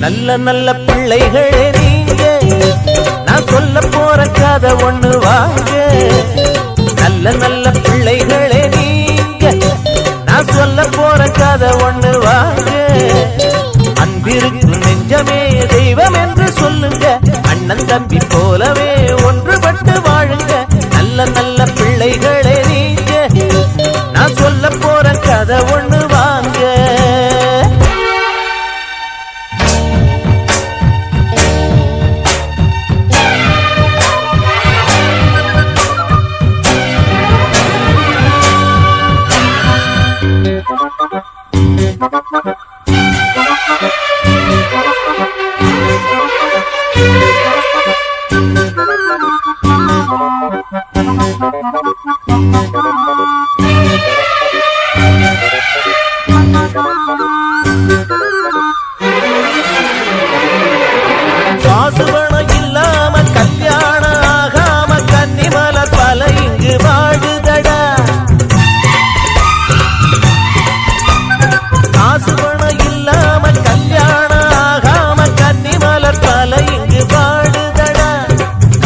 நல்ல நல்ல பிள்ளைகளே நீங்க, நான் சொல்ல போற கதை ஒண்ணு வாங்க. நல்ல நல்ல பிள்ளைகளே நீங்க, நான் சொல்ல போற கதை ஒண்ணு வாங்க. அன்பிருக்கு நெஞ்சமே தெய்வம் என்று சொல்லுங்க, அண்ணன் தம்பி போலவே ஒன்றுபட்டு வாழுங்க. நல்ல நல்ல பிள்ளைகளே நீங்க, நான் சொல்ல போற கதை ஒண்ணு வாங்க. காசு பணம் இல்லாம கல்யாணம் ஆகாம கன்னிமலர் பல இங்கு வாழுதடா. காசு பணம் இல்லாம கல்யாணம் ஆகாம கன்னிமலர் பல இங்கு வாழுதடா.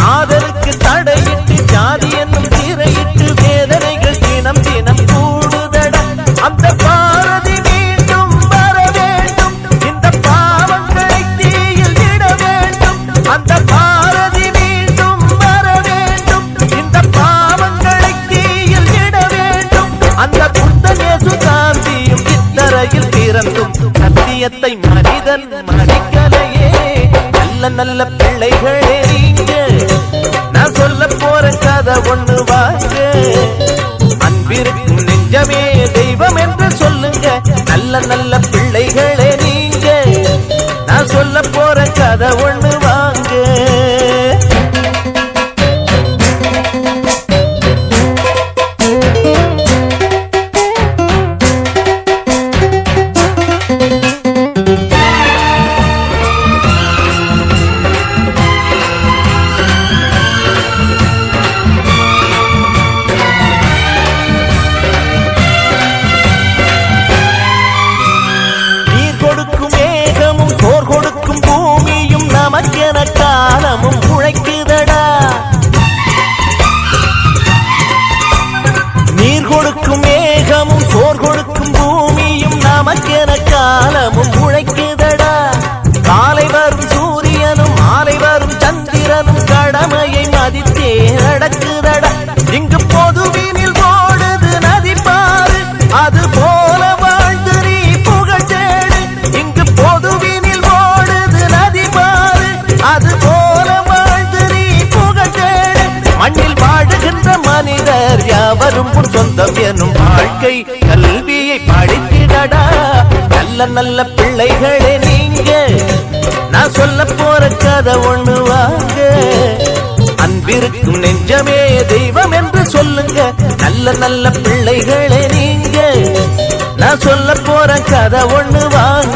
காதலுக்கு தடையிட்டு ஜாதி என்னும் திரையிட்டு வேதனைகள் தினம் தினம் கூடுதடா. அந்த பாரதி மீண்டும் வர வேண்டும், இந்த பாவங்களை தீயில் இட வேண்டும். அந்த பாரதி மீண்டும் வர வேண்டும், இந்த பாவங்களை தீயில் இட வேண்டும். அந்த புத்தனேசு காந்தியும் இத்தரையில் பிறந்தும் சத்தியத்தை மனிதன் மதிக்கலையே. நல்ல நல்ல பிள்ளைகளே நீங்க, நான் சொல்ல போற கதை ஒண்ணு வாங்க. அன்பிருக்கும் நெஞ்சமே தெய்வம் என்று சொல்லுங்க. நல்ல நல்ல பிள்ளைகளே நீங்க, நான் சொல்ல போற கதை ஒண்ணு வாங்க. நமக்கென காலமும் உழைக்குதடா. நீர் கொடுக்கும் மேகமும் சோர் கொடுக்கும் பூமியும் நமக்கென காலமும் உழைக்குதடா. காலை வரும் சூரியனும் மாலை வரும் சந்திரனும் கடமையை மதித்தே நடக்குதடா. இங்கு பொதுவினில் ஓடுது நதி பாரு, அது போல வாழ்ந்து நீ புகழ் தேடு. இங்கு பொதுவினில் ஓடுது நதி பாரு, அது போல வாழ்ந்து நீ புகழ் தேடு. மண்ணில் வாழுகின்ற மனிதர் யாவரும் உன் சொந்தம் எனும் வாழ்க்கை கல்வியை படித்திடடா. நல்ல நல்ல பிள்ளைகளே நீங்க, நான் சொல்ல போற கதை ஒண்ணு வாங்க. அன்பிருக்கும் நெஞ்சமே தெய்வம் என்று சொல்லுங்க. நல்ல நல்ல பிள்ளைகளே நீங்க, நான் சொல்ல போற கதை ஒண்ணு வாங்க.